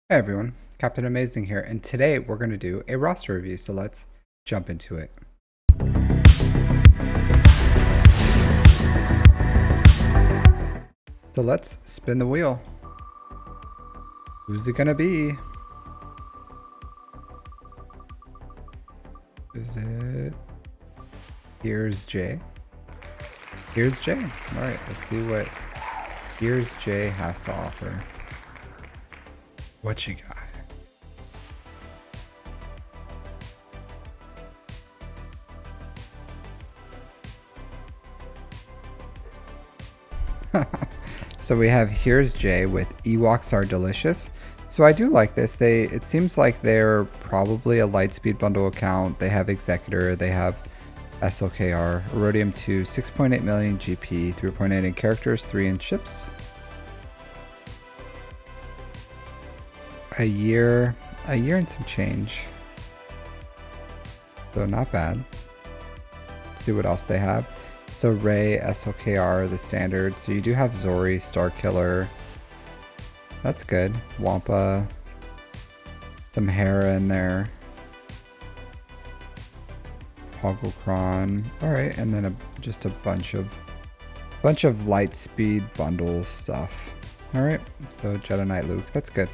Hey everyone, Captain Amazing here, and today we're going to do a roster review, so let's jump into it. So let's spin the wheel. Who's it going to be? Is it HeresJay? HeresJay? Alright, let's see what HeresJay has to offer. What you got? So we have HeresJay with Ewoks Are Delicious. So I do like this. It seems like they're probably a Lightspeed bundle account. They have Executor, they have SLKR, Erodium 2, 6.8 million GP, 3.8 in characters, 3 in ships. A year and some change. So not bad. Let's see what else they have. So Ray, SLKR, the standard. So you do have Zori, Starkiller. That's good. Wampa. Some Hera in there. Omicrons. Alright, and then just a bunch of Lightspeed bundle stuff. Alright, so Jedi Knight Luke. That's good.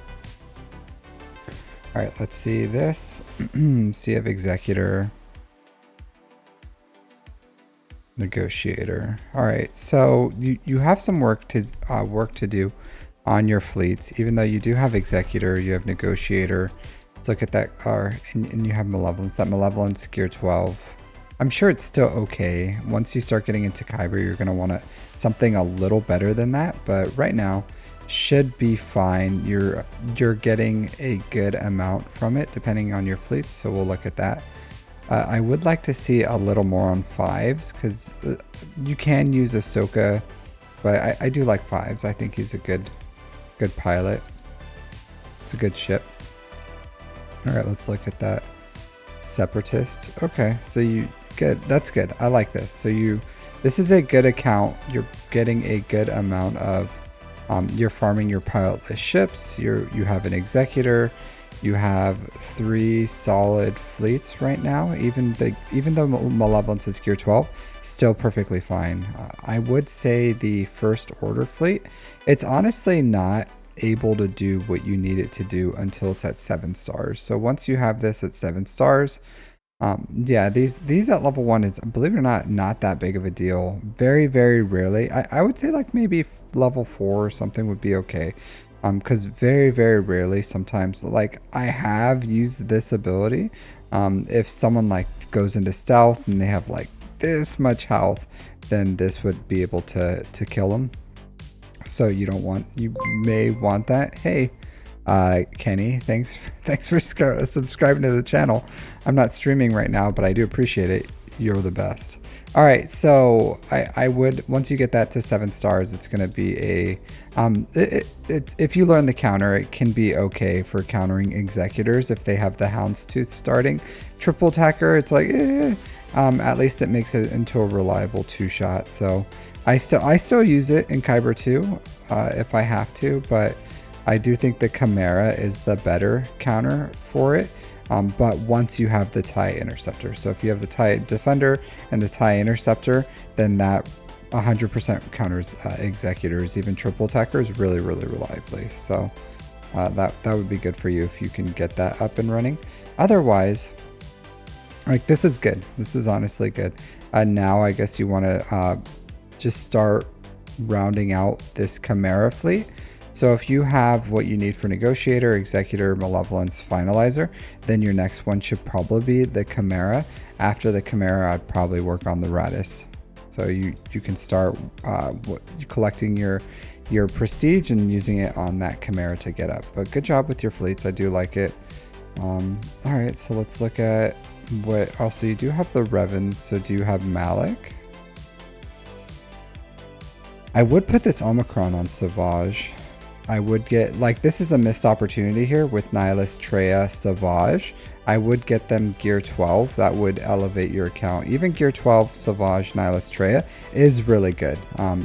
Alright, let's see this. So you have Executor. Negotiator. All right, so you have some work to do on your fleets. Even though you do have Executor, you have Negotiator. Let's look at that car, and you have Malevolence. That Malevolence gear 12. I'm sure it's still okay. Once you start getting into Kyber, you're gonna want something a little better than that. But right now, should be fine. You're getting a good amount from it, depending on your fleets. So we'll look at that. I would like to see a little more on 5s because you can use Ahsoka, but I do like 5s. I think he's a good pilot. It's a good ship. All right, let's look at that Separatist. Okay, so you good. That's good. I like this. So this is a good account. You're getting a good amount of. You're farming your pilotless ships. You have an Executor. You have 3 solid fleets right now. Even though Malevolence is gear 12, still perfectly fine. I would say the First Order fleet, it's honestly not able to do what you need it to do until it's at 7 stars. So once you have this at 7 stars, yeah, these at level 1 is, believe it or not that big of a deal. Very, very rarely. I would say like maybe level 4 or something would be okay. Because very, very rarely, sometimes, like, I have used this ability. If someone like goes into stealth and they have like this much health, then this would be able to kill them. So you may want that. Hey, Kenny, thanks for subscribing to the channel. I'm not streaming right now, but I do appreciate it. You're the best. All right, so I would, once you get that to 7 stars, it's going to be a if you learn the counter, it can be okay for countering Executors if they have the Houndstooth starting. Triple attacker, it's like at least it makes it into a reliable 2-shot. So I still use it in Kyber 2 if I have to, but I do think the Chimera is the better counter for it. But once you have the TIE Interceptor, so if you have the TIE Defender and the TIE Interceptor, then that 100% counters Executors, even triple attackers, really, really reliably. So that would be good for you if you can get that up and running. Otherwise, like, this is good. This is honestly good. Now I guess you want to just start rounding out this Chimera fleet. So if you have what you need for Negotiator, Executor, Malevolence, Finalizer, then your next one should probably be the Chimera. After the Chimera, I'd probably work on the Radis. So you can start collecting your prestige and using it on that Chimera to get up. But good job with your fleets. I do like it. All right, so let's look at what also you do have the Revens. So do you have Malik? I would put this Omicron on Savage. I would get, like, this is a missed opportunity here with Nihilus, Treya, Savage. I would get them gear 12. That would elevate your account. Even gear 12, Savage, Nihilus, Treya is really good.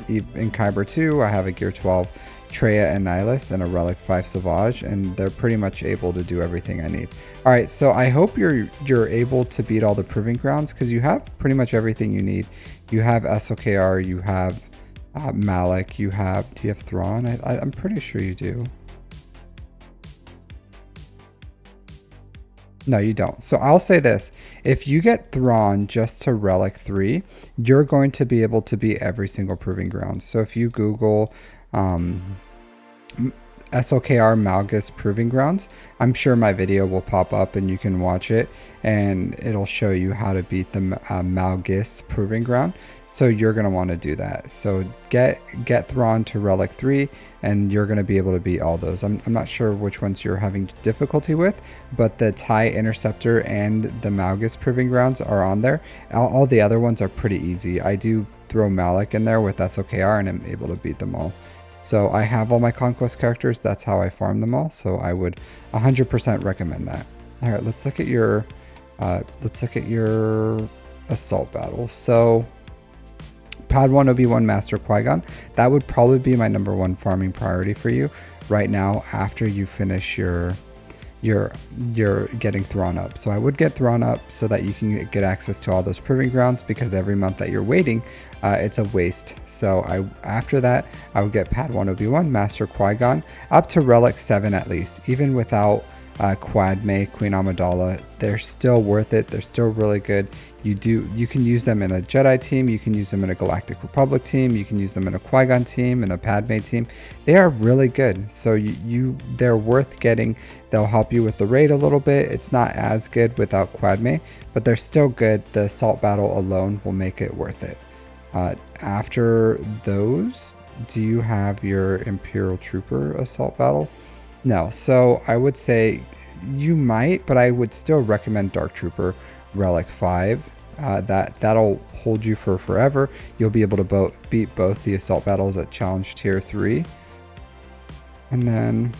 In Kyber 2, I have a gear 12 Treya and Nihilus and a Relic 5 Sauvage, and they're pretty much able to do everything I need. All right, so I hope you're able to beat all the Proving Grounds, because you have pretty much everything you need. You have SOKR, you have Malik, you have TF Thrawn. I'm pretty sure you do. No, you don't. So I'll say this. If you get Thrawn just to Relic 3, you're going to be able to beat every single Proving Ground. So if you Google SOKR Malgus Proving Grounds, I'm sure my video will pop up and you can watch it, and it'll show you how to beat the Malgus Proving Ground. So you're going to want to do that. So get Thrawn to Relic 3, and you're going to be able to beat all those. I'm not sure which ones you're having difficulty with, but the TIE Interceptor and the Malgus Proving Grounds are on there. All the other ones are pretty easy. I do throw Malik in there with SOKR, and I'm able to beat them all. So I have all my Conquest characters. That's how I farm them all. So I would 100% recommend that. All right, let's look at your assault battles. So Padawan Obi-Wan Master Qui-Gon, that would probably be my #1 farming priority for you right now after you finish your getting Thrawn up. So I would get Thrawn up so that you can get access to all those Proving Grounds, because every month that you're waiting, it's a waste. So after that, I would get Padawan Obi-Wan Master Qui-Gon up to Relic 7 at least. Even without Quadme, Queen Amidala, they're still worth it. They're still really good. You can use them in a Jedi team, you can use them in a Galactic Republic team, you can use them in a Qui-Gon team, and a Padme team. They are really good. So they're worth getting. They'll help you with the raid a little bit. It's not as good without Quadme, but they're still good. The assault battle alone will make it worth it. After those, do you have your Imperial Trooper assault battle? No. So I would say you might, but I would still recommend Dark Trooper Relic 5. That'll hold you for forever. You'll be able to beat both the assault battles at Challenge Tier 3. And then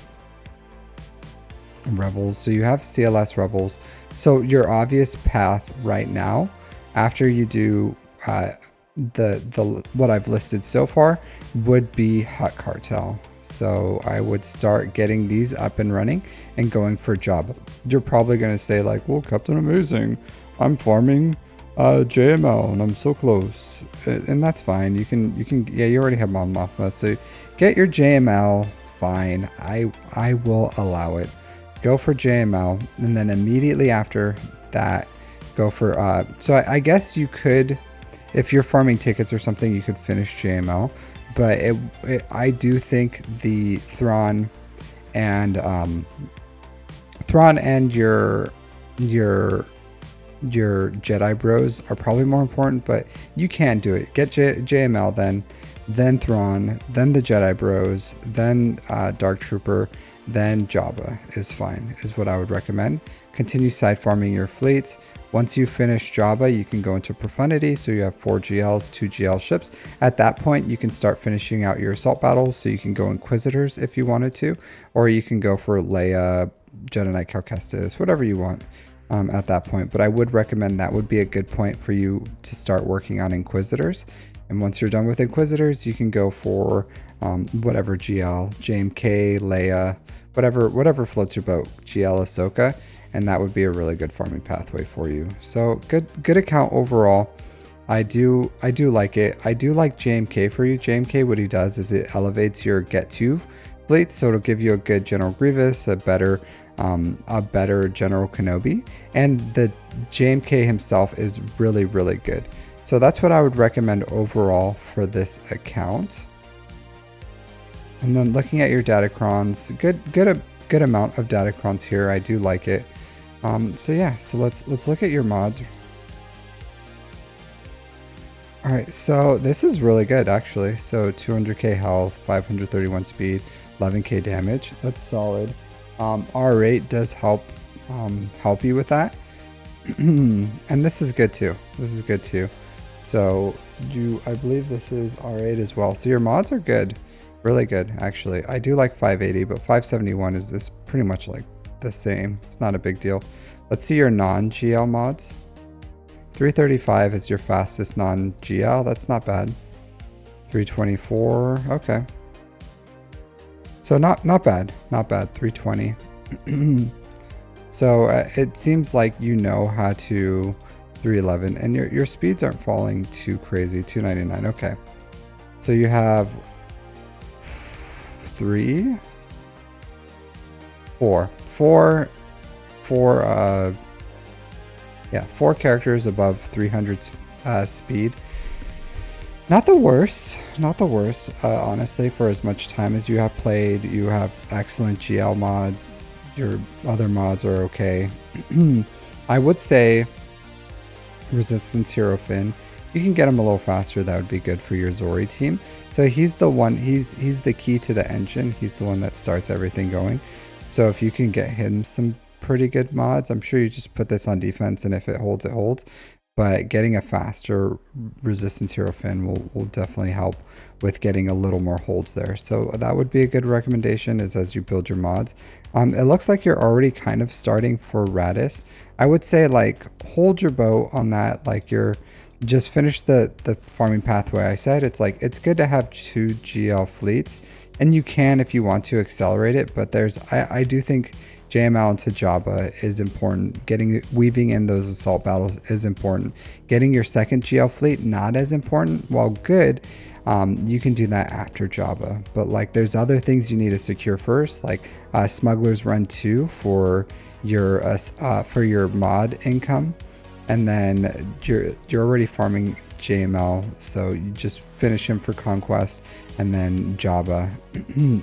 Rebels. So you have CLS Rebels. So your obvious path right now, after you do what I've listed so far, would be Hut Cartel. So I would start getting these up and running and going for Jabba. You're probably going to say like, well, Captain Amazing, I'm farming JML and I'm so close. And that's fine. You can, yeah, you already have Mon Mothma. So get your JML, fine. I will allow it. Go for JML. And then immediately after that, go for, so I guess you could, if you're farming tickets or something, you could finish JML. But I do think the Thrawn and your Jedi Bros are probably more important, but you can do it. Get JML, then Thrawn, then the Jedi Bros, then Dark Trooper, then Jabba is fine, is what I would recommend. Continue side farming your fleets. Once you finish Jabba, you can go into Profundity, so you have 4 GLs, 2 GL ships. At that point, you can start finishing out your assault battles, so you can go Inquisitors if you wanted to, or you can go for Leia, Jedi Knight Cal Kestis, whatever you want at that point. But I would recommend that would be a good point for you to start working on Inquisitors. And once you're done with Inquisitors, you can go for whatever GL, JMK, Leia, whatever floats your boat, GL Ahsoka. And that would be a really good farming pathway for you. So good account overall. I do like it. I do like JMK for you. JMK, what he does is it elevates your get to fleet, so it'll give you a good General Grievous, a better General Kenobi, and the JMK himself is really good. So that's what I would recommend overall for this account. And then looking at your Datacrons, good amount of Datacrons here. I do like it. So yeah, so let's look at your mods. All right, so this is really good actually. So 200k health, 531 speed, 11k damage. That's solid. R8 does help you with that. And this is good too. So I believe this is R8 as well. So your mods are good, really good actually. I do like 580, but 571 is pretty much like the same. It's not a big deal. Let's see your non-GL mods. 335 is your fastest non-GL. That's not bad. 324. Okay. So not bad, not bad. 320. So it seems like you know how to 311, and your speeds aren't falling too crazy. 299. Okay. So you have 3, 4, 4, 4. Yeah, 4 characters above 300 speed. Not the worst, not the worst. Honestly, for as much time as you have played, you have excellent GL mods. Your other mods are okay. I would say Resistance Hero Finn. You can get him a little faster. That would be good for your Zori team. So he's the one. He's the key to the engine. He's the one that starts everything going. So if you can get him some pretty good mods, I'm sure you just put this on defense, and if it holds, it holds. But getting a faster Resistance Hero Finn will definitely help with getting a little more holds there. So that would be a good recommendation is as you build your mods. It looks like you're already kind of starting for Radis. I would say like hold your boat on that. Like you're just finish the farming pathway. I said it's like it's good to have 2 GL fleets, and you can if you want to accelerate it. But I do think JML into Jabba is important. Weaving in those assault battles is important. Getting your second GL fleet not as important. While good, you can do that after Jabba. But like there's other things you need to secure first, like Smuggler's Run 2 for your mod income, and then you're already farming JML, so you just finish him for conquest, and then Jabba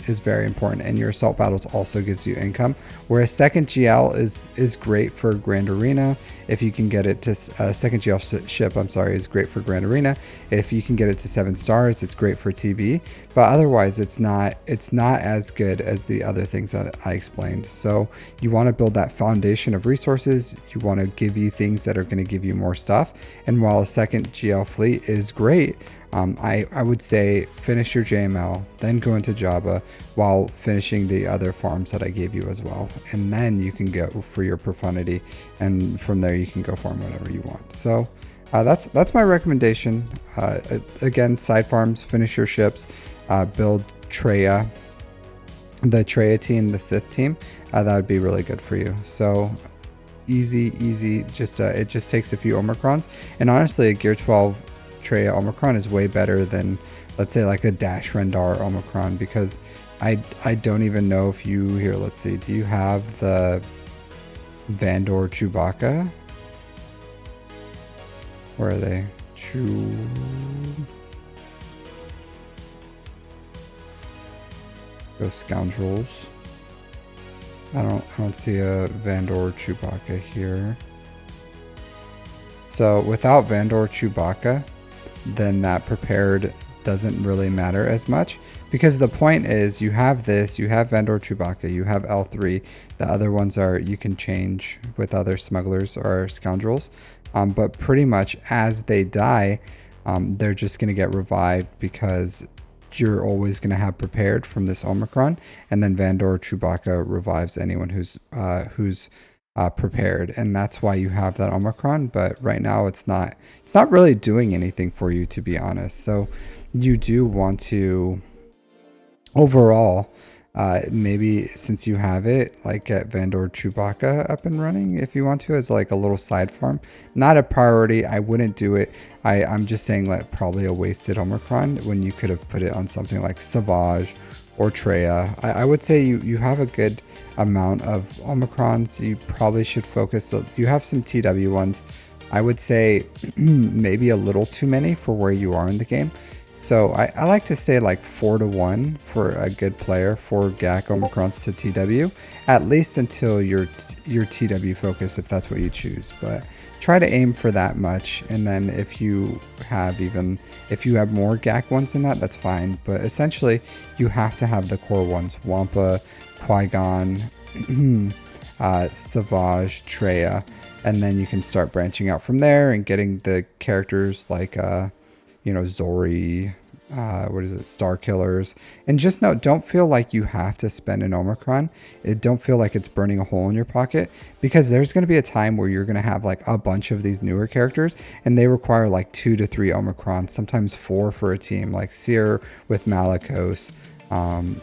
is very important, and your assault battles also gives you income, whereas second GL is great for Grand Arena if you can get it to second GL ship, I'm sorry, is great for Grand Arena. If you can get it to 7 stars, it's great for TV, but otherwise it's not as good as the other things that I explained. So you want to build that foundation of resources. You want to give you things that are going to give you more stuff, and while a second GL fleet is great, I would say finish your JML, then go into Jabba while finishing the other farms that I gave you as well. And then you can go for your Profundity, and from there you can go farm whatever you want. So that's my recommendation. Again, side farms, finish your ships, build Treya, the Treya team, the Sith team. That would be really good for you. So easy. Just it just takes a few Omicrons, and honestly, a Gear 12 Treya Omicron is way better than, let's say, like a Dash Rendar Omicron, because I don't even know if you here. Let's see. Do you have the Vandor Chewbacca? Where are they? Those scoundrels. I don't see a Vandor Chewbacca here. So without Vandor Chewbacca, then that prepared doesn't really matter as much, because the point is you have this, you have Vandor Chewbacca, you have L3. The other ones are you can change with other smugglers or scoundrels, but pretty much as they die, they're just going to get revived, because you're always going to have prepared from this Omicron, and then Vandor Chewbacca revives anyone who's prepared, and that's why you have that Omicron. But right now it's not really doing anything for you, to be honest. So you do want to overall maybe, since you have it, like get Vandor Chewbacca up and running if you want to, as like a little side farm. Not a priority. I wouldn't do it. I'm just saying that probably a wasted Omicron when you could have put it on something like Savage or Treya. I would say you have a good amount of Omicrons. You probably should focus. You have some TW ones. I would say maybe a little too many for where you are in the game. So I like to say like 4-to-1 for a good player, 4 GAC Omicrons to TW, at least until your TW focus, if that's what you choose. But try to aim for that much, and then if you have more GAC ones than that, that's fine. But essentially, you have to have the core ones: Wampa, Qui-Gon, Savage, Treya, and then you can start branching out from there and getting the characters like Zori, Star Killers. And just know, don't feel like you have to spend an Omicron. Don't feel like it's burning a hole in your pocket, because there's going to be a time where you're going to have like a bunch of these newer characters, and they require like 2 to 3 Omicrons, sometimes 4 for a team, like Seer with Malicos.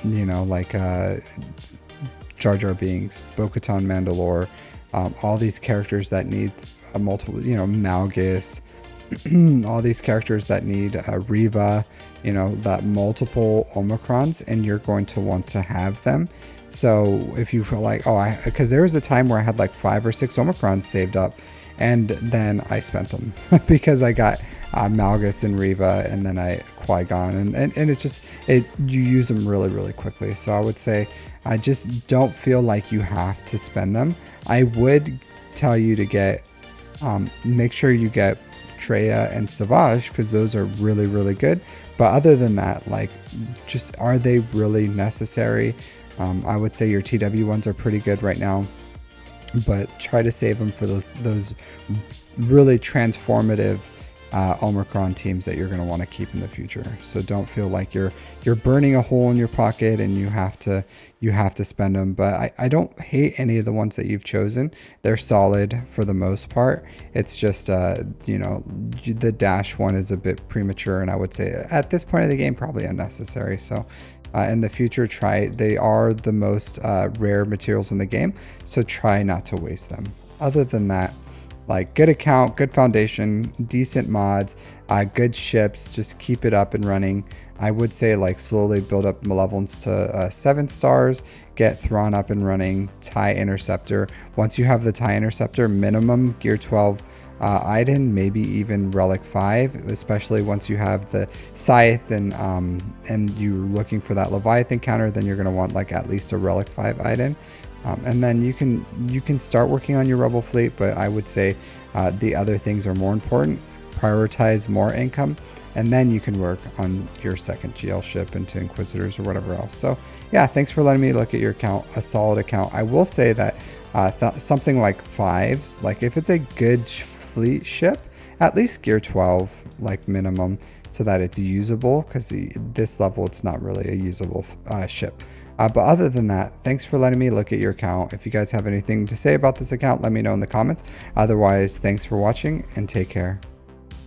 you know, like Jar Jar Binks, Bo-Katan Mandalore, all these characters that need multiple, you know, Malgus, all these characters that need Riva, you know, that multiple Omicrons, and you're going to want to have them. So if you feel like, oh, because there was a time where I had like 5 or 6 Omicrons saved up, and then I spent them because I got Malgus and Riva, and then I Qui-Gon, and it's just, you use them really, really quickly. So I would say, I just don't feel like you have to spend them. I would tell you to get, make sure you get Treya and Savage, because those are really, really good. But other than that, like, just, are they really necessary? I would say your TW ones are pretty good right now, but try to save them for those really transformative Omicron teams that you're going to want to keep in the future. So don't feel like you're burning a hole in your pocket and you have to spend them. But I don't hate any of the ones that you've chosen. They're solid for the most part. It's just you know, the dash one is a bit premature, and I would say at this point of the game probably unnecessary. So in the future, they are the most rare materials in the game, so try not to waste them. Other than that, like, good account, good foundation, decent mods, good ships, just keep it up and running. I would say, like, slowly build up Malevolence to 7 stars, get Thrawn up and running, TIE Interceptor. Once you have the TIE Interceptor, minimum Gear 12 Iden, maybe even Relic 5, especially once you have the Scythe and you're looking for that Leviathan counter, then you're going to want like at least a Relic 5 Iden. And then you can start working on your Rebel fleet, but I would say the other things are more important. Prioritize more income, and then you can work on your second GL ship into Inquisitors or whatever else. So yeah, thanks for letting me look at your account. A solid account. I will say that something like 5s, like if it's a good fleet ship, at least Gear 12 like minimum, so that it's usable, because this level it's not really a usable ship. But other than that, thanks for letting me look at your account. If you guys have anything to say about this account, let me know in the comments. Otherwise, thanks for watching and take care.